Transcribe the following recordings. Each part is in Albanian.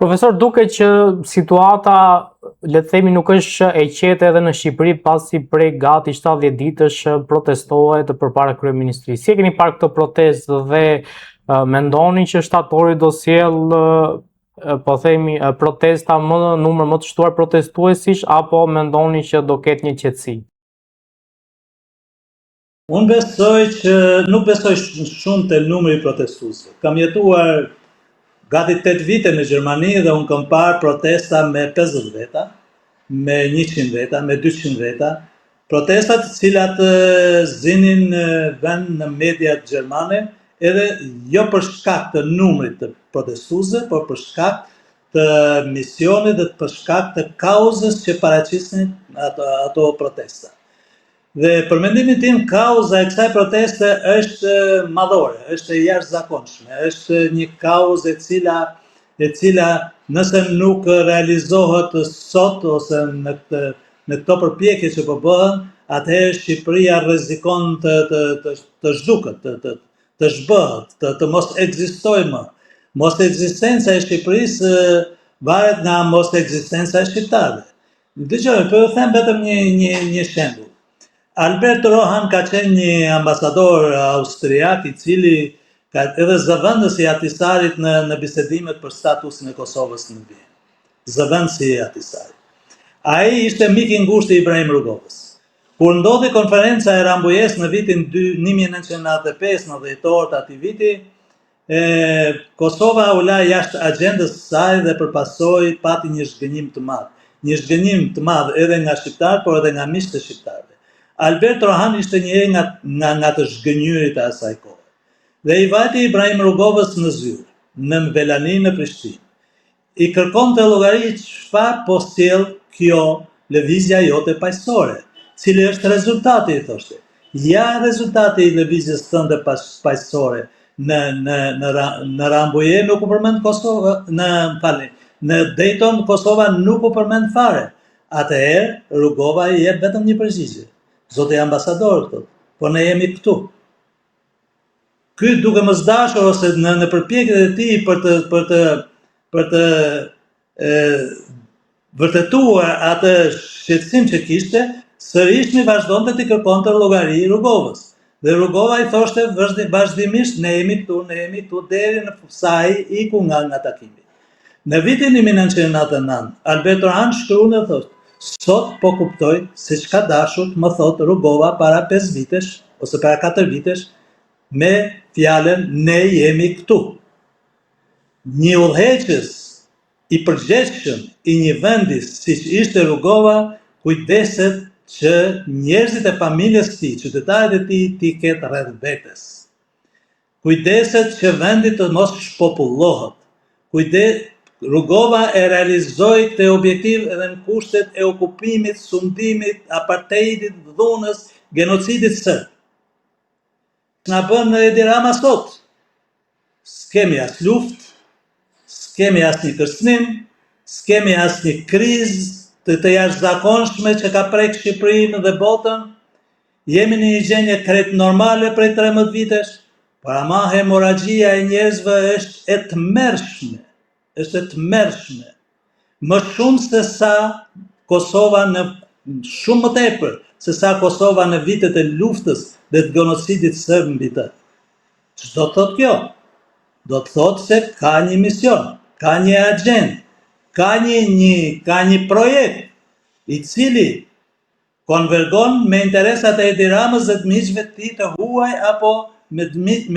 Profesor, duke që situata, le të themi, nuk është e qetë edhe në Shqipëri pasi prej gati 70 ditësh protestohet përpara kryeministrisë. Si e keni parë këtë protestë dhe mendoni që shtatori do sjellë po themi protesta më numër më të shtuar protestuesish apo mendoni që do ketë një qetësi? Unë besoj që nuk besoj shumë të numri protestuesve. Kam jetuar gati 8 vite në Gjermani dhe unë kam parë protesta me 50 veta, me 100 veta, me 200 veta. Protestat cilat zinin vend në mediat gjermane, edhe jo për shkak të numrit të protestuesve, por për shkak të misionit dhe për shkak të kauzës që paraqisnin ato protesta. Dhe për mendimin tim, kauza e kësaj proteste është madhore, është e jashtëzakonshme, është një kauzë e cila nëse nuk realizohet sot ose në këto përpjekje që po bëhen, atëherë Shqipëria rrezikon të zhduket, të zhbëhet, të mos ekzistojë më. Mos ekzistenca e Shqipërisë varet nga mos ekzistenca e shqiptarëve. Dëgjoj, po ju them vetëm një shembull. Albert Rohan ka qenë një ambasador austriak i cili ka edhe zëvendës i Ahtisarit në bisedimet për statusin e Kosovës në Vjenë. Zëvendësi i Ahtisarit. Ai ishte mik i ngushtë i Ibrahim Rugovës. Kur ndodhi konferenca e Rambujës në vitin 1995 në dhjetor të atij viti, Kosova u la jashtë agjendës së saj dhe përpasoi pati një zhgënjim të madh. Një zhgënjim të madh edhe nga shqiptarë, por edhe nga miqtë e shqiptarëve. Albert Rohan ishte njëri nga të zhgënjyrit e asaj kohe. Dhe i vajti Ibrahim Rugovës në zyrë, në Velani në Prishtinë. I kërkonte llogari çfarë po sjell kjo lëvizja jote paqësore, cili është rezultati, i thoshte. Ja rezultati i lëvizjes tënde paqësore. Në Rambuje nuk u përmend Kosova, në Dayton Kosova nuk u përmend fare. Atëherë Rugova i jep vetëm një përgjigje. Zote ambasador, thot, po ne jemi këtu. Ky duke mos dashur ose në përpjekjet e tij për të vërtetuar atë shqetësim që kishte, sërish mi vazhdonte të kërkonte llogari Rugovës. Dhe Rugova i thoshte vazhdimisht ne jemi këtu deri në sa ai iku nga takimi. Në vitin 1999, Albert Rohan shkruan dhe thoshte: sot po kuptoj se çka dashur më thot Rugova para 5 vitesh ose para 4 vitesh me fjalën ne jemi këtu. Një udhëheqës i përgjegjshëm i një vendi siç ishte Rugova kujdeset që njerëzit e familjes tij, qytetarët e tij t'i ketë rreth vetes. Kujdeset që vendi të mos shpopullohet. Rugova e realizoi këtë objektiv edhe në kushtet e okupimit, sundimit, apartheidit, dhunës, genocidit sërb. Na bën Edi Rama sot. S'kemi as luftë, s'kemi as një kërcënim, s'kemi as një krizë të jashtëzakonshme që ka prek Shqipërinë dhe botën. Jemi në një gjendje krejt normale prej 13 vitesh, por ama hemoragjia e njerëzve është e tmerrshme. Është të mërshme, më shumë se sa Kosova shumë më tepër, se sa Kosova në vitet e luftës dhe të genocidit sërb mbi të. Ç'do të thotë kjo? Do të thotë se ka një mision, ka një agjendë, ka një projekt i cili konvergon me interesat e Edi Ramës dhe të miqve të tij të huaj apo me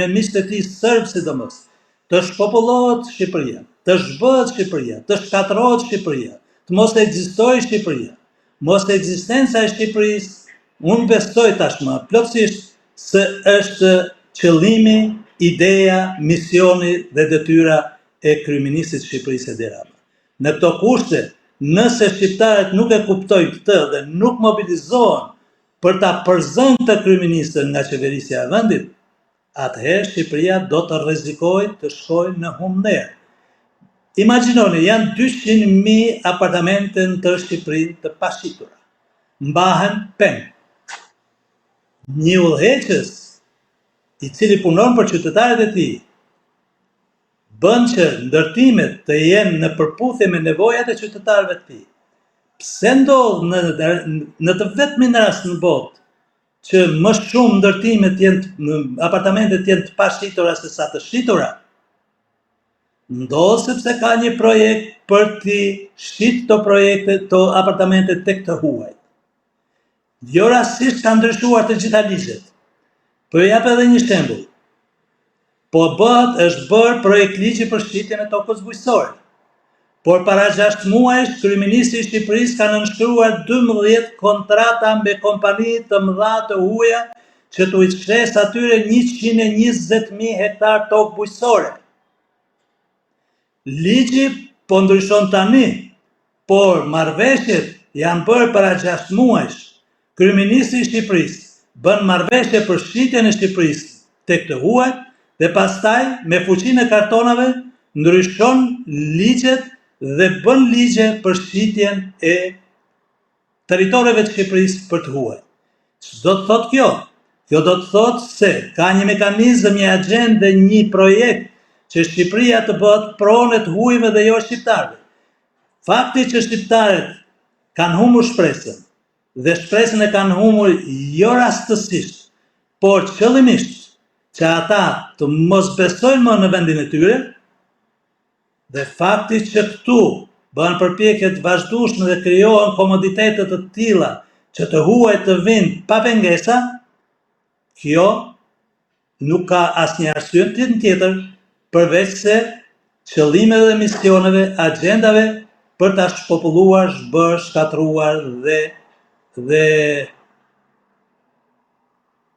miqtë e tij sërb sidomos. Të shpopullohet Shqipëria, të zhbëhet Shqipëria, të shkatërrohet Shqipëria, të mos ekzistojë Shqipëria. Mos ekzistenca e Shqipërisë, unë besoj tashmë plotësisht se është qëllimi, ideja, misioni dhe detyra e kryeministit të Shqipërisë Edi Rama. Në këto kushte, nëse shqiptarët nuk e kuptojnë këtë dhe nuk mobilizohen për ta përzënë të kryeministën nga qeverisja e vendit, atëherë Shqipëria do të rrezikojë të shkojë në humner. Imagjinoni, janë 200.000 apartamente në të Shqipërinë të pashitura. Mbahen peng. Një udhëheqës i cili punon për qytetarët e tij bën që ndërtimet të jenë në përputhje me nevojat e qytetarëve të tij. Pse ndodh në të vetmin rast në botë që më shumë ndërtimet apartamentet jenë të pashitura se sa të shitura? Ndodh sepse ka një projekt për të shit të projekte të apartamentet tek të huajt. Jo rastisht ka ndryshuar të gjitha ligjet. Po jap edhe një shembull. Po është bërë projekt ligji për shitjen e tokës bujqësore. Por para 6 muajsh, kryeministri i Shqipërisë ka nënshkruar 12 kontrata me kompani të mëdha të huaja që t'u shes atyre 120.000 hektar tokë bujqësore. Ligji po ndryshon tani, por marrëveshjet janë bërë para 6 muajsh. Kryeministri i Shqipërisë bën marrëveshje për shitjen e Shqipërisë tek të huajt dhe pastaj me fuqinë e kartonave ndryshon ligjet dhe bën ligje për shitjen e territoreve të Shqipërisë për të huaj. Ç'do të thotë kjo? Kjo do të thotë se ka një mekanizëm, një agjendë, një projekt që Shqipëria të bëhet pronë të huajve dhe jo shqiptarëve. Fakti që shqiptarët kanë humbur shpresën dhe shpresën e kanë humbur jo rastësisht, por qëllimisht që ata të mos besojnë më në vendin e tyre, dhe fakti që këtu bëhen përpjekje të vazhdueshme dhe krijohen komoditete të tilla që të huajt të vinë pa pengesa, kjo nuk ka asnjë arsye tjetër përveç se qëllimeve dhe misioneve, agjendave për ta shpopulluar, zhbër, shkatruar dhe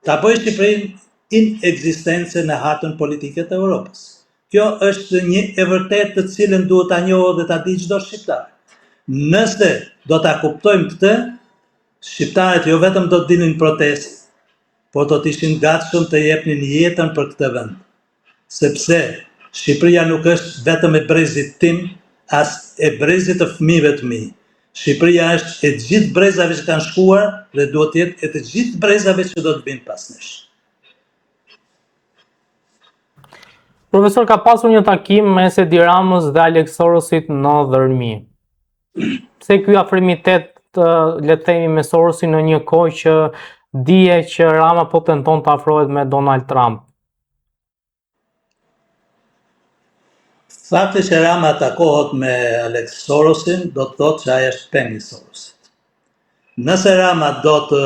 ta bëjë Shqipërinë inekzistence në hartën politike të Europës. Kjo është një e vërtetë të cilën duhet ta njohë dhe ta di çdo shqiptar. Nëse do ta kuptojmë këtë, shqiptarët jo vetëm do të dinin protestë, por do të ishin gatshëm të jepnin jetën për këtë vend. Sepse Shqipëria nuk është vetëm e brezit tim, as e brezit të fëmijëve të mi. Shqipëria është e gjithë brezave që kanë shkuar dhe duhet të jetë e të gjithë brezave që do të vinë pas nesh. Profesor, ka pasur një takim mes Edi Ramës dhe Alex Sorosit në Dhërmi. Pse ky afrimitet, le të themi, me Sorosin në një kohë që dije që Rama po tenton të afrohet me Donald Trump? Fakti që Rama takohet me Alex Sorosin do të thotë që ai është peng i Sorosit. Nëse Rama do të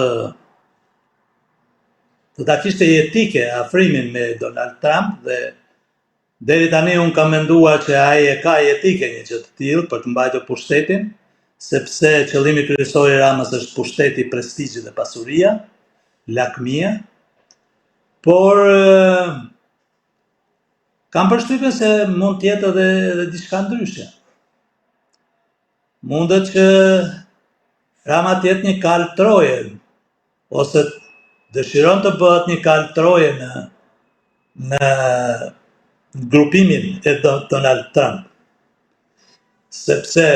ta kishte jetike afrimin me Donald Trump, dhe deri tani unë kam menduar që ai e ka jetike një gjë të tillë për të mbajtur pushtetin, sepse qëllimi kryesor i Ramës është pushteti, prestigjit dhe pasuria, lakmia, por kam përshtypjen se mund të jetë edhe diçka ndryshe. Mundet që Rama të jetë një kal troje, ose dëshiron të bëhet një kal troje në grupimin e Donald Trump. Sepse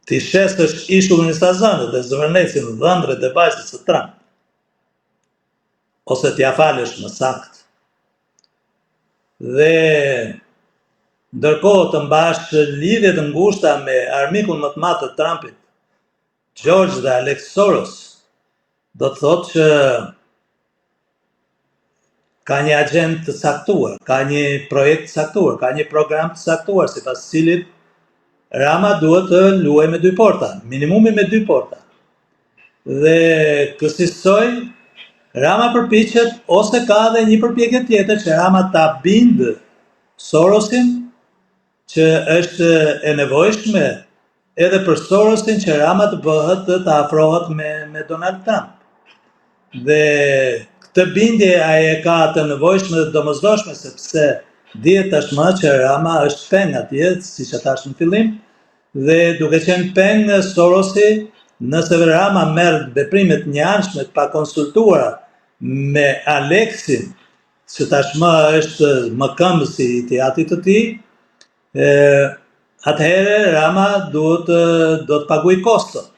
ti shesësh ishullin e Stazanit dhe zëvërnesin dhëndret e vajzës së Trump, ose t'ja falesh më sakt, dhe ndërkohë të mbash lidhje të ngushta me armikun më të madh të Trumpit, George dhe Alex Soros, do të thotë që ka një agjendë të saktuar, ka një projekt të saktuar, ka një program të saktuar, sipas cilit Rama duhet të luajë me 2 porta, minimumi me 2 porta. Dhe kësaj Rama përpiqet, ose ka dhe një përpjekje tjetër, që Rama ta bindë Sorosin, që është e nevojshme edhe për Sorosin që Rama të bëhet të afrohet me Donald Trump. Dhe këtë bindje ai e ka të nevojshme dhe domosdoshme, sepse dihet tashmë që Rama është peng atje, siç e thash në fillim, dhe duke qenë peng Sorosi, nëse Rama merr veprimet njanshme të pakonsultuara me Alexin, që tashmë është mëkëmbësi i teatrit të tij, atëherë Rama do të paguajë koston.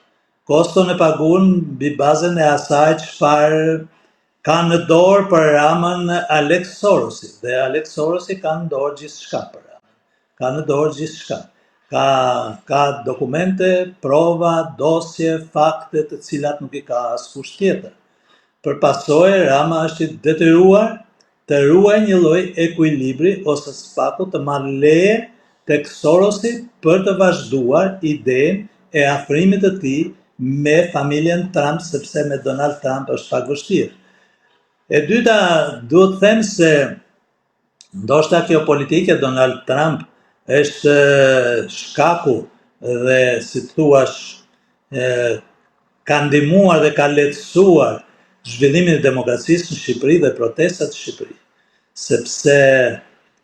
Koston e paguën mbi bazën e asaj çfarë ka në dorë për Ramën Alex Sorosi, dhe Alex Sorosi ka në dorë gjithçka për Ramën. ka në dorë gjithçka. Ka dokumente, prova, dosje, fakte të cilat nuk I ka askush tjetër. Për pasojë, Rama është I detyruar të ruajë një lloj ekuilibri ose spaku të marrë leje tek Sorosi për të vazhduar idenë e afrimit të tij me familjen Trump, sepse me Donald Trump është pak vështirë. E dyta, duhet të them se ndoshta kjo politike Donald Trump është shkaku dhe si thuash ka ndihmuar dhe ka lehtësuar zhvillimin e demokracisë në Shqipëri dhe protestat në Shqipëri. Sepse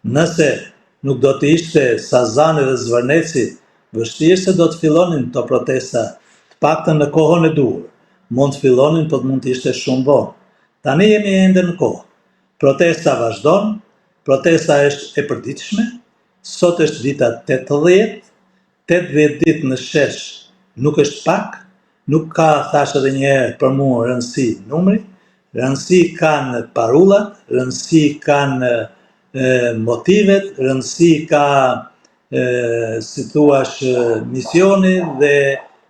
nëse nuk do të ishte Sazani dhe Zvërneci, vështirë se do të fillonin këto protesta, të paktën në kohën e duhur. Mund të fillonin, por mund të ishte shumë vonë. Tani jemi ende në kohë. Protesta vazhdon, protesta është e përditshme. Sot është dita 80 ditë në shesh nuk është pak, nuk ka, thash edhe një herë, për mua rëndësi numri, rëndësi kanë parullat, rëndësi kanë motivet, rëndësi ka, si thuash, misioni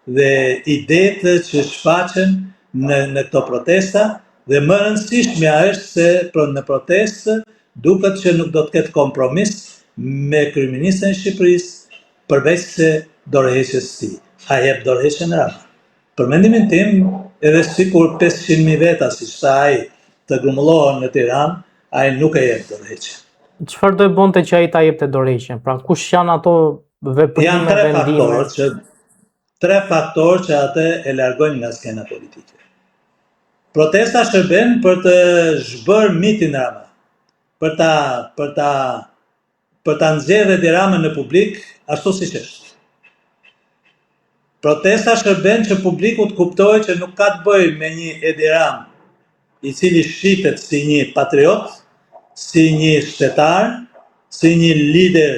dhe idetë që shfaqen në këto protesta, dhe më rëndësishmja është se në protestë duket që nuk do të ketë kompromis me kryeministrin e Shqipërisë përveç se dorëheqjes së tij. A jep dorëheqjen Rama? Për mendimin tim, edhe sikur 500.000 veta si tha ai të grumbullohen në Tiranë, ai nuk e jep dorëheqjen. Çfarë do e bonte që ai ta jepte dorëheqjen? Pra kush janë ato veprime, janë vendime? Tre faktorë që atë e largojnë nga skena politike. Protesta shërben për të zhbërë mitin Rama, për ta nxjerrë Edi Ramën në publik ashtu siç është. Protesta shërben që publiku të kuptojë që nuk ka të bëjë me një Edi Ramë I cili shitet si një patriot, si një shtetar, si një lider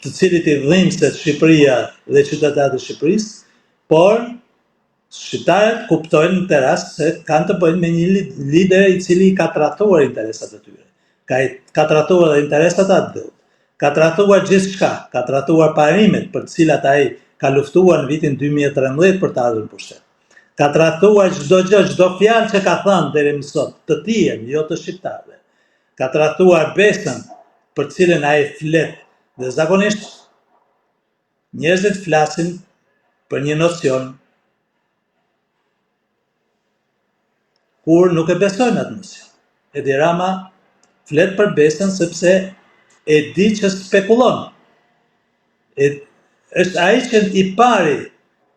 të cilit I dhimbset Shqipëria dhe qytetarët e Shqipërisë, por shqiptarët kuptojnë në të rast se kanë të bëjnë me një lider I cili ka trahtuar interesat e tyre. Ka trahtuar dhe interesat atë, ka trahtuar gjithçka, ka trahtuar parimet për të cilat ai ka luftuar në vitin 2013 për të ardhur në pushtet. Ka trahtuar çdo gjë, çdo fjalë që ka thënë deri më sot, të tijen, jo të shqiptarëve. Ka trahtuar besën për të cilën ai flet, dhe zakonisht njerëzit flasin për një nocion kur nuk e besojnë atë nocion. Edi Rama flet për besën sepse e di që spekulon. Është ai që I pari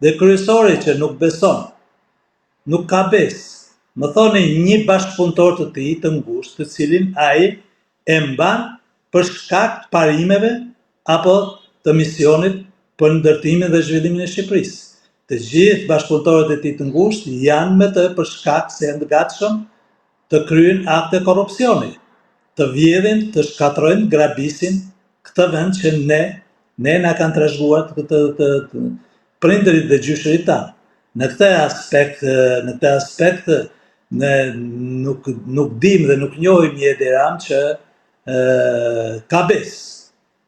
dhe kryesori që nuk beson, nuk ka besë. Më thoni një bashkëpunëtor të tij të ngushtë, të cilin ai e mban për shkak të parimeve apo të misionit për ndërtimin dhe zhvillimin e Shqipërisë. Të gjithë bashkëpunëtorët e tij të ngushtë janë me të për shkak se janë të gatshëm të kryejnë akte korrupsioni, të vjedhin, të shkatrojnë, grabisin këtë vend që ne na kanë trashëguar të prindërit dhe gjyshërit tanë. Në këtë aspekt ne nuk dim dhe nuk njohim një Edi Ramë që ka besë.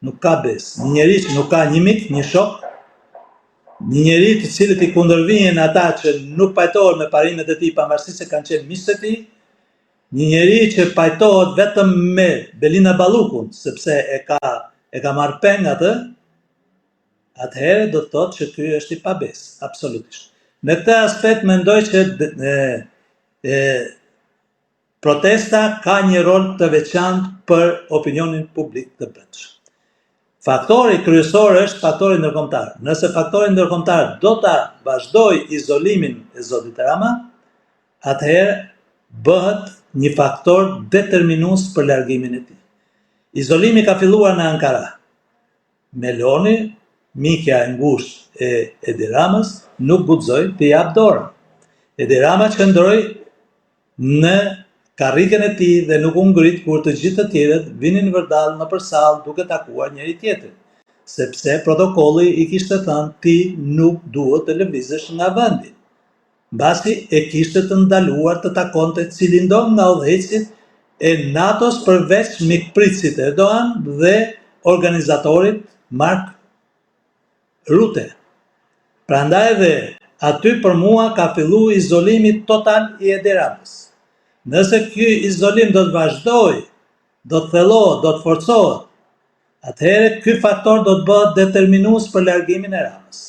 Nuk ka besë. Një njeri që nuk ka një mik, një shok, një njeri të cilët I kundërvijnë ata që nuk pajtohen me parimet e tij pavarësisht se kanë qenë miqtë e tij, një njeri që pajtohet vetëm me Belina Ballukun, sepse e ka marrë peng atë, atëherë do të thotë që ky është I pabesë, absolutisht. Në këtë aspekt mendoj që protesta ka një rol të veçantë për opinionin publik të brendshëm. Faktori kryesor është faktori ndërkombëtar. Nëse faktori ndërkombëtar do ta vazhdojë izolimin e zotit Rama, atëherë bëhet një faktor determinues për largimin e tij. Izolimi ka filluar në Ankara. Meloni, mikja e ngushtë e Edi Ramës, nuk guxoi të jap dorën. Edi Rama qëndroi në karrikën e tij dhe nuk u ngrit kur të gjithë të tjerët vinin vërdall nëpër sallë duke takuar njëri tjetrin, sepse protokolli I kishte thënë ti nuk duhet të lëvizësh nga vendi. Mbasi e kishte të ndaluar të takonte cilindon nga udhëheqësit e NATO-s përveç mikpritësit Erdogan dhe organizatorit Mark Rutte. Prandaj dhe aty për mua ka fillu izolimi total i Edi Ramës. Nëse ky izolim do të vazhdoj, do të thellohet, do të forcohet, atëherë ky faktor do të bëhet determinues për largimin e Ramës.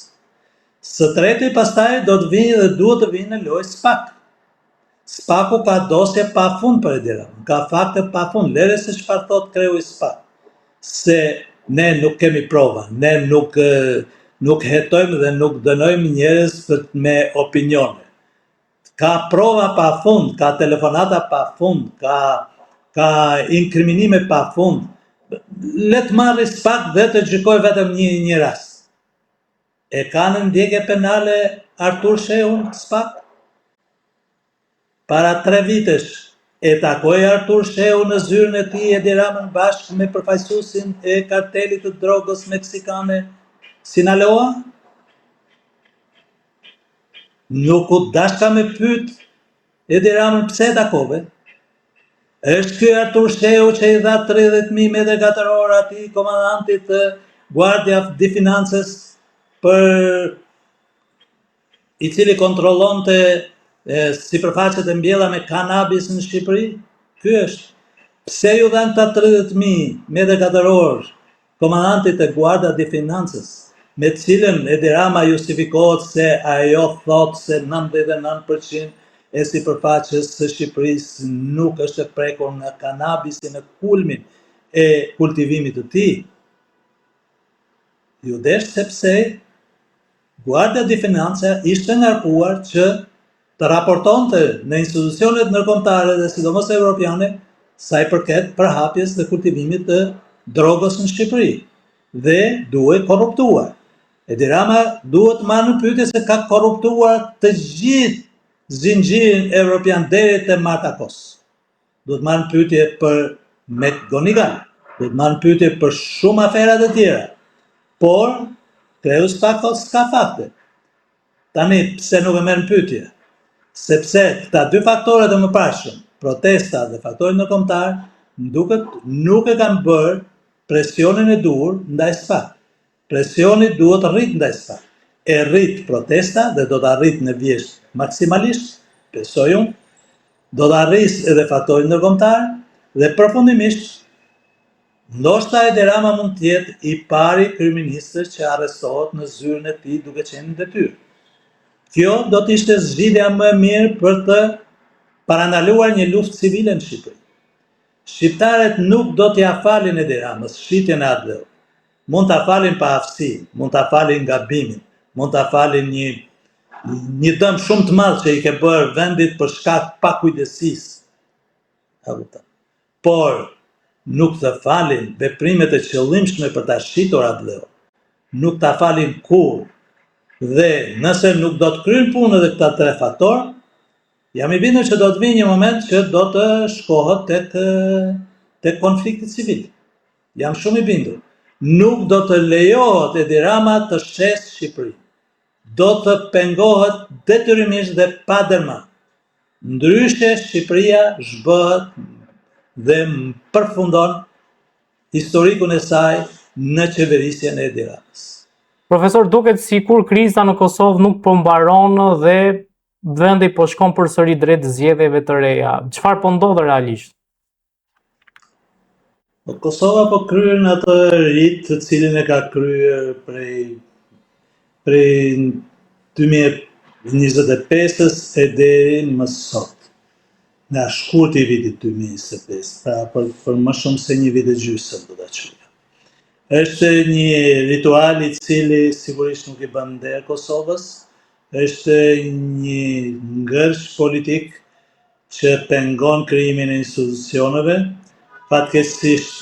Së treti pastaj do të vinë dhe duhet të vinë në lojë SPAK. SPAK-u ka dosje pafund për Edi Ramën, ka fakte pafund, lere se çfarë thot kreu i SPAK. Se ne nuk kemi prova, ne nuk hetojmë dhe nuk dënojmë njerëz me opinione. Ka prova pafund, ka telefonata pafund, ka inkriminime pafund. Le të marrë SPAK dhe të gjykoj vetëm një rast. E ka në ndjekje penale Artur Shehu në SPAK? Para 3 vitesh e takoi Artur Shehu në zyrën e tij Edi Ramën bashkë me përfaqësuesin e kartelit të drogës meksikane Sinaloa? Nuk u dashka me pyet Edi Ramën pse e takove? Është ky Artur Shehu që i dha 30.000 metër katror atij komandantit të Guardia di Finances i cili kontrollonte sipërfaqet e mbjella me kanabis në Shqipëri? Ky është. Pse ju dhan ta 30.000 metër katror komandantit të Guardia di Finances, me cilën Edi Rama justifikohet se ajo thot se 99% e sipërfaqes së Shqipërisë nuk është e prekur nga kanabisi në kulmin e kultivimit të tij. Ju desh sepse Guardia di Finanza ishte ngarkuar që të raportonte në institucionet ndërkombëtare dhe sidomos evropiane sa i përket përhapjes dhe kultivimit të drogës në Shqipëri dhe duhet korruptuar. Edi Rama duhet marrë në pyetje se ka korruptuar të gjithë zinxhirin evropian deri te Martakos. Duhet marrë në pyetje për McGonigal, duhet marrë në pyetje për shumë afera të tjera. Por kreu SPAK thot s'ka fakte. Tani pse nuk e merr në pyetje? Sepse këta dy faktore të mëparshëm, protesta dhe faktori ndërkombëtar, duket nuk e kanë bërë presionin e duhur ndaj SPAK. Presioni duhet rrit ndaj SPAK. E rrit protesta dhe do të arrit në vjesht maksimalisht, besoj unë, do të arris edhe faktori ndërkombëtar dhe përfundimisht ndoshta Edi Rama mund të jetë i pari kryeministër që arrestohet në zyrën e tij duke qenë në detyrë. Kjo do të ishte zgjidhja më e mirë për të parandaluar një luftë civile në Shqipëri. Shqiptarët nuk do t'ia falin Edi Ramës shitjen e atë. Mund ta falin pa aftësi, mund ta falin gabimin, mund ta falin një dëm shumë të madh që i ke bërë vendit për shkak të pakujdesisë. Por nuk të falin veprimet e qëllimshme për ta shitur atë. Nuk ta falin kurrë. Dhe nëse nuk do të kryejnë punë edhe këta 3 faktorë, jam i bindur që do të vijë një moment që do të shkohet tek konflikti civil. Jam shumë i bindur. Nuk do të lejohet Edi Rama të shes Shqipërinë. Do të pengohet detyrimisht dhe pa dërma. Ndryshe Shqipëria zhbëhet dhe përfundon historikun e saj në qeverisjen e Edi Ramës. Profesor, duket sikur kriza në Kosovë nuk po mbaron dhe vendi po shkon përsëri drejt zgjedhjeve të reja. Çfarë po ndodh realisht? Kosova po kryen atë rit të cilin e ka kryer prej 2025-s e deri më sot. Nga shkurti i vitit 2025, pra për më shumë se një vit e gjysmë do ta quaj. Është një ritual i cili sigurisht nuk i bën nder Kosovës, është një ngërsh politik që pengon krijimin e institucioneve. Fatkeqësisht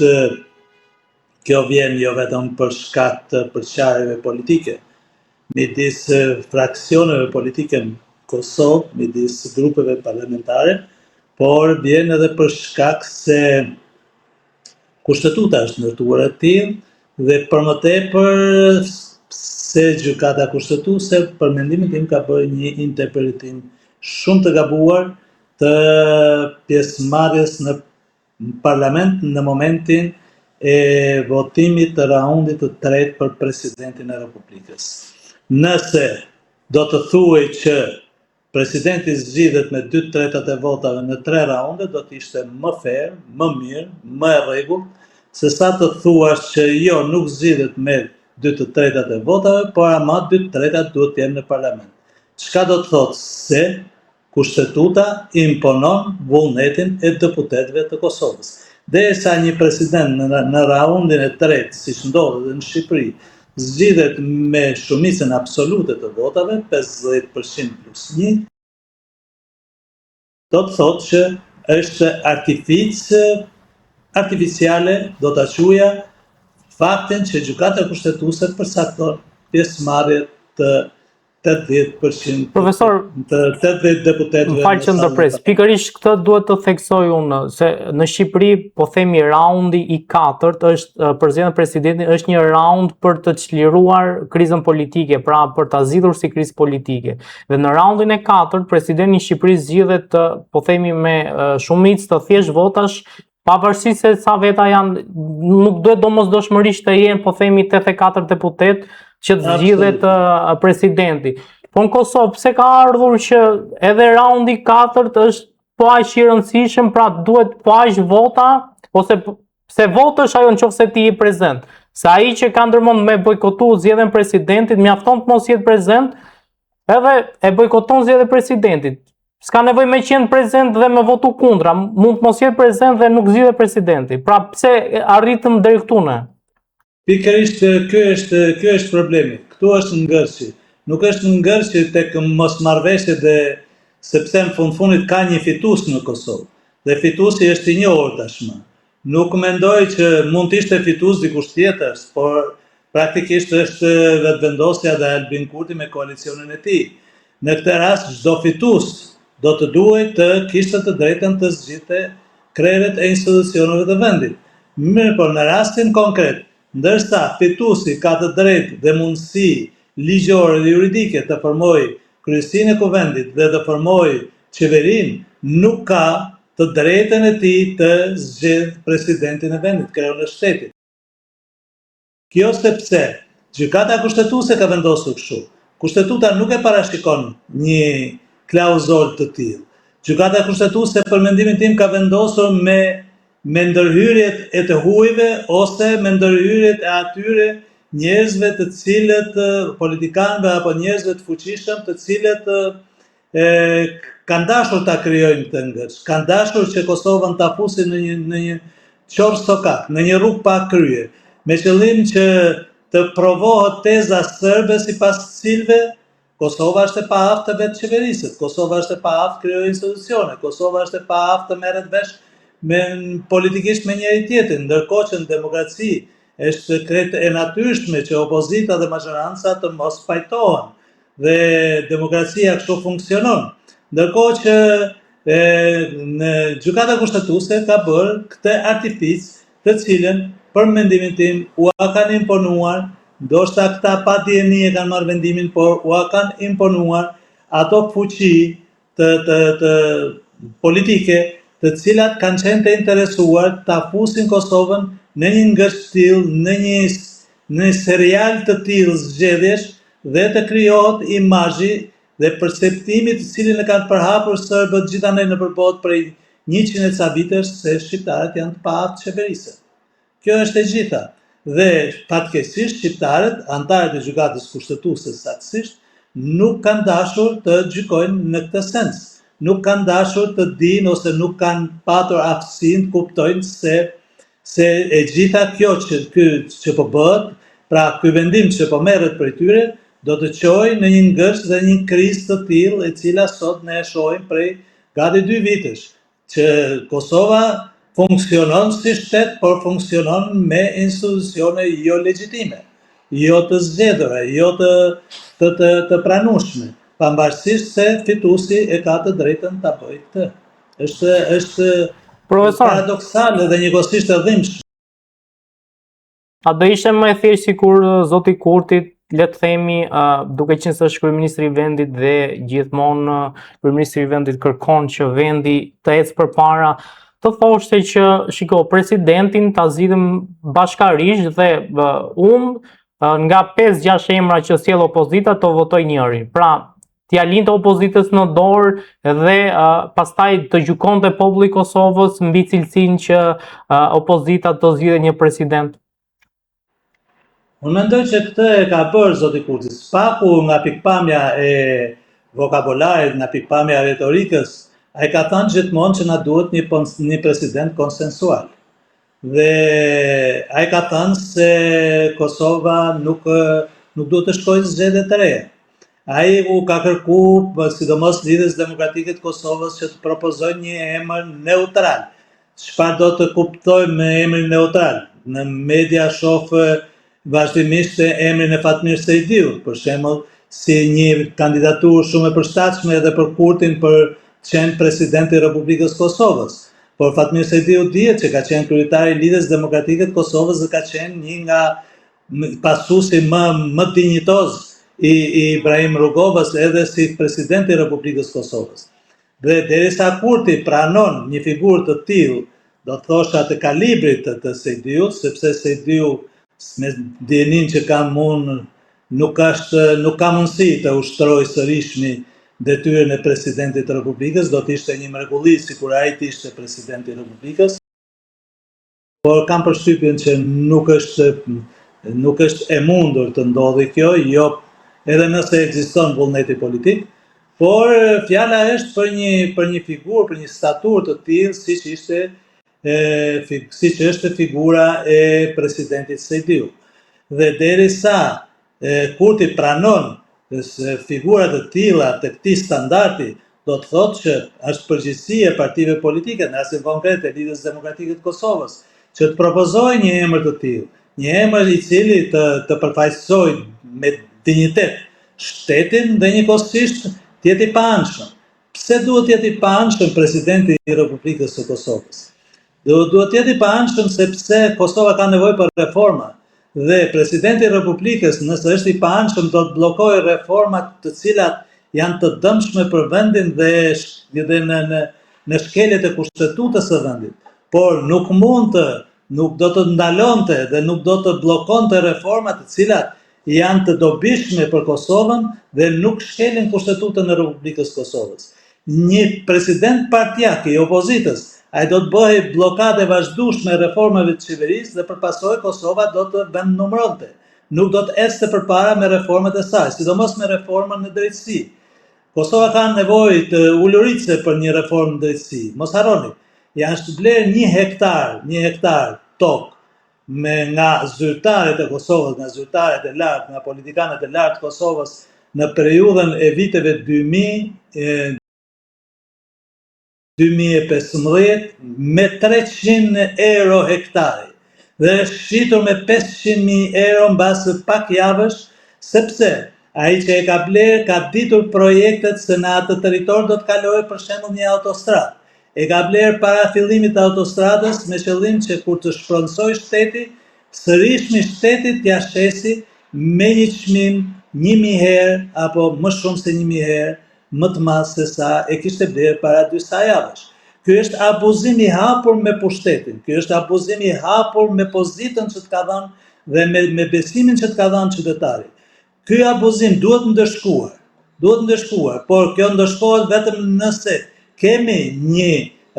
kjo vjen jo vetëm për shkak të përçarjeve politike midis fraksioneve politike në Kosovë, midis grupeve parlamentare, por vjen edhe për shkak se kushtetuta është ndërtuar e tillë dhe për më tepër se gjykata kushtetuese për mendimin tim ka bërë një interpretim shumë të gabuar të pjesëmarrjes në parlament në momentin e votimit të raundit të tretë për presidentin e Republikës. Nëse do të thuaj që presidenti zgjidhet me 2/3 e votave në 3 raunde, do të ishte më fair, më mirë, më e rregullt, se sa të thuash që jo, nuk zgjidhet me 2/3 e votave, por ama 2/3 duhet të jenë në parlament. Çka do të thotë se kushtetuta imponon vullnetin e deputetëve të Kosovës. Derisa një president në raundin e tretë, siç ndodhet në Shqipëri, zgjidhet me shumicën absolute të votave, 50% plus 1, do të thotë që është artificiale, do ta quaja faktin që gjykata kushtetuese përcakton pjesëmarrje të 80% Profesor, të 80 deputetëve. më falë që ndërpres. Pikërisht këtë duhet të theksoj unë, se në Shqipëri, po themi, raundi i 4 është për zgjedhjen e presidentit është një raund për të çliruar krizën politike, pra për ta zgjidhur si krizë politike. Dhe në raundin e 4, presidenti i Shqipërisë zgjidhet, po themi, me shumicë të thjesht votash, pavarësisht se sa veta janë, nuk duhet domosdoshmërisht të jenë, po themi, 84 deputet që të zgjidhet presidenti. Po në Kosovë, pse ka ardhur që edhe raundi 4 është po aq i rëndësishëm, pra duhet po aq vota, ose pse votësh ajo nëse ti je prezent. Se ai që ka ndërmend me bojkotu zgjedhjen presidentit, mjafton të mos jetë prezent, edhe e bojkoton zgjedhjen presidentit. S'ka nevojë me qenë prezent dhe me votu kundra, mund të mos jetë prezent dhe nuk zgjidhet presidenti. Pra pse arritëm deri këtu ne? Pikërisht ky është problemi. Këtu është ngërçi. Nuk është ngërçi tek mosmarrveshjet dhe sepse në fundit ka një fitues në Kosovë. Dhe fituesi është i njohur tashmë. Nuk mendoj që mund të ishte fitues dikush tjetër, por praktikisht është vetëvendosja dhe Albin Kurti me koalicionin e tij. Në këtë rast çdo fitues do të duhet të kishte të drejtën të zgjidhte krerët e institucioneve të vendit. Mirë, por në rastin konkret, ndërsa fituesi ka të drejtë dhe mundësi ligjore dhe juridike të formojë kryesinë e kuvendit dhe të formojë qeverinë, nuk ka të drejtën e tij të zgjedhë presidentin e vendit, kreun e shtetit. Kjo sepse gjykata kushtetuese ka vendosur kështu. Kushtetuta nuk e parashikon një klauzol të tillë. Gjykata kushtetuese për mendimin tim ka vendosur me ndërhyrjet e të huajve ose me ndërhyrjet e atyre njerëzve të cilët politikanëve apo njerëzve të fuqishëm të cilët kanë dashur ta krijojnë këtë ngërç, kanë dashur që Kosovën ta fusin në një qorë sokak, në një rrugë pa krye, me qëllim që të provohet teza serbe sipas të cilëve Kosova është e paaftë të vetë qeveriset, Kosova është e paaftë krijojë institucione, Kosova është e paaftë të merret vesh politikisht me njëri tjetrin, ndërkohë që në demokraci është krejt e natyrshme që opozita dhe majoranca të mos pajtohen dhe demokracia kështu funksionon. Ndërkohë që në gjykata kushtetuese ka bërë këtë artific të cilën për mendimin tim u kanë imponuar, ndoshta këta pa dieni e kanë marrë vendimin, por u kanë imponuar ato fuqi të politike të cilat kanë qenë të interesuar ta fusin Kosovën në një ngërç të tillë, në një serial të tillë zgjedhjesh dhe të krijohet imazhi dhe perceptimi të cilin e kanë përhapur serbët gjithandaj në përbot prej 100 e ca vitesh se shqiptarët janë të paaftë qeverisë. Kjo është e gjitha. Dhe fatkeqësisht shqiptarët, antarët e gjykatës kushtetuese saktësisht, nuk kanë dashur të gjykojnë në këtë sens. Nuk kanë dashur të dinë ose nuk kanë patur aftësinë të kuptojnë se e gjitha kjo që po bëhet, pra ky vendim që po merret prej tyre, do të çojë në një ngërç dhe një krizë të tillë e cila sot ne e shohim prej gati 2 vitesh, që Kosova funksionon si shtet, por funksionon me institucione jo legjitime, jo të zgjedhura, jo të pranueshme, pavarësisht se fituesi e ka të drejtën ta bëjë këtë. Është paradoksale dhe njëkohësisht e dhimbshme. A do ishte më e thjeshtë sikur zoti Kurti, le të themi, duke qenë se është kryeministri i vendit dhe gjithmonë kryeministri i vendit kërkon që vendi të ecë përpara, të thoshte që shiko, presidentin ta zgjidhim bashkarisht dhe unë nga 5-6 emra që sjell opozita të votoj njërin. Pra, t'ia linte opozitës në dorë dhe pastaj të gjykonte populli i Kosovës mbi cilësinë që opozita të zgjidhte një president. Unë mendoj që këtë e ka bërë zoti Kurti, spaku nga pikpamja e vokabularit, nga pikpamja e retorikës, ai ka thënë gjithmonë që na duhet një president konsensual. Dhe ai ka thënë se Kosova nuk duhet të shkojë në zgjedhje të reja. Ai u ka kërku, sidomos lidhjes demokratike të Kosovës, që të propozojnë një emër neutral. Çfarë do të kuptojmë me emrin neutral? Në media shoh vazhdimisht emrin e Fatmir Sejdiut, për shembull, si një kandidaturë shumë e përshtatshme edhe për Kurtin për të qenë presidenti i Republikës Kosovës. Por Fatmir Sejdiu dihet që ka qenë kryetari i Lidhjes Demokratike të Kosovës dhe ka qenë një nga pasuesi më dinjitoz i Ibrahim Rugovës edhe si presidenti i Republikës Kosovës. Dhe derisa Kurti pranon një figurë të tillë, do të thosha të kalibrit të Sejdiut, sepse Sejdiu me djenin që kam unë nuk ka mundësi të ushtrojë sërishmi detyrën e presidentit të Republikës, do të ishte një mrekulli sikur ai të ishte presidenti i Republikës. Por kam përshtypjen që nuk është e mundur të ndodhi kjo, jo edhe nëse ekziston vullneti politik, por fjala është për një figurë, për një staturë të tillë siç është figura e presidentit Sejdiu. Dhe derisa Kurti pranon se figura të tilla të këtij standardi, do të thotë që është përgjegjësi e partive politike, në rastin konkret të Lidhjes Demokratike të Kosovës, që të propozojë një emër të tillë, një emër i cili të përfaqësojë me dinjitet shtetin dhe njëkohësisht të jetë i paanshëm. Pse duhet të jetë i paanshëm presidenti i Republikës së Kosovës? Duhet të jetë i paanshëm sepse Kosova ka nevojë për reforma dhe presidenti i Republikës, nëse është i paanshëm, do të bllokojë reformat të cilat janë të dëmshme për vendin dhe në shkeljet e kushtetutës së vendit. Por nuk do të ndalonte dhe nuk do të bllokonte reforma të cilat janë të dobishme për Kosovën dhe nuk shkelin kushtetutën e Republikës Kosovës. Një president partijak i opozitës, ai do të bëhej bllokadë e vazhdueshme e reformave të qeverisë dhe përpasoj Kosova do të vendnumëronte. Nuk do të ecte përpara me reformat e saj, sidomos me reformën në drejtësi. Kosova ka nevojë të uluritse për një reformë në drejtësi. Mos harroni, janë shpëbler 1 hektar tokë nga zyrtarët e Kosovës, nga zyrtarët e lartë, nga politikanët e lartë të Kosovës në periudhën e viteve 2015 me 300 euro hektari dhe është shitur me 500.000 euro mbas pak javësh, sepse ai që e ka bler ka ditur projektet se në atë territor do të kalojë për shembull një autostradë. E ka bler para fillimit të autostradës me qëllim që kur të shpronësoj shteti, sërishmi shtetit t'ia shesi me një çmim 1000 herë apo më shumë se 1000 herë më të madh se sa e kishte bler para 2 javësh. Ky është abuzim i hapur me pushtetin, ky është abuzim i hapur me pozitën që të ka dhënë dhe me besimin që të ka dhënë qytetarit. Ky abuzim duhet ndëshkuar, por kjo ndëshkohet vetëm nëse kemi një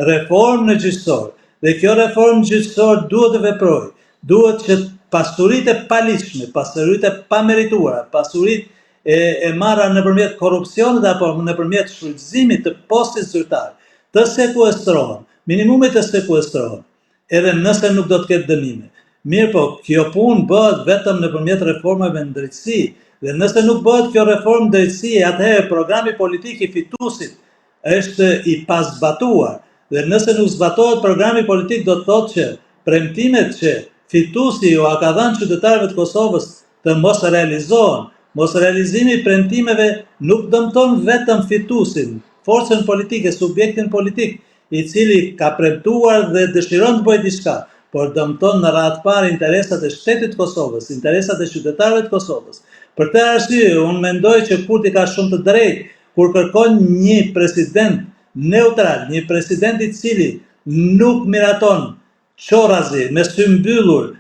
reformë në gjyqësor, dhe kjo reformë gjyqësor duhet të veprojë, duhet që pasuritë e paligjshme, pasuritë e pamerituara, pasuritë e marra nëpërmjet korrupsionit apo nëpërmjet shfrytëzimit të postit zyrtar, të sekuestrohen, minimumi të sekuestrohen, edhe nëse nuk do të ketë dënime. Mirë po, kjo punë bëhet vetëm nëpërmjet reformave në drejtësi, dhe nëse nuk bëhet kjo reformë në drejtësi, atëherë programi politik i fituesit është i pazbatuar, dhe nëse nuk zbatohet programi politik do të thotë që premtimet që fituesi ju a ka dhënë qytetarëve të Kosovës të mos realizohen. Mos realizimi i premtimeve nuk dëmton vetëm fituesin, forcën politike, subjektin politik, i cili ka premtuar dhe dëshiron të bëjë diçka, por dëmton në radhë parë interesat e shtetit të Kosovës, interesat e qytetarëve të Kosovës. Për këtë arsye, unë mendoj që Kurti ka shumë të drejtë kur kërkon një president neutral, një president i cili nuk miraton qorrazi me sy mbyllur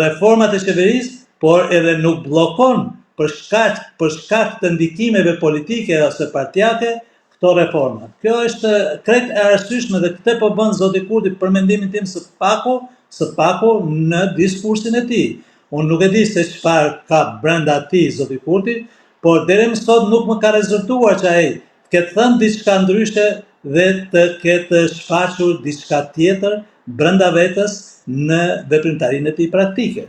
reformat e qeverisë, por edhe nuk bllokon për shkak të ndikimeve politike ose partijake këto reforma. Kjo është krejt e arsyeshme dhe këtë po bën zoti Kurti për mendimin tim së paku në diskursin e tij. Unë nuk e di se çfarë ka brenda tij zoti Kurti, por deri më sot nuk më ka rezultuar që ai të ketë thënë diçka ndryshe dhe të ketë shfaqur diçka tjetër brenda vetes në veprimtarinë e tij praktike.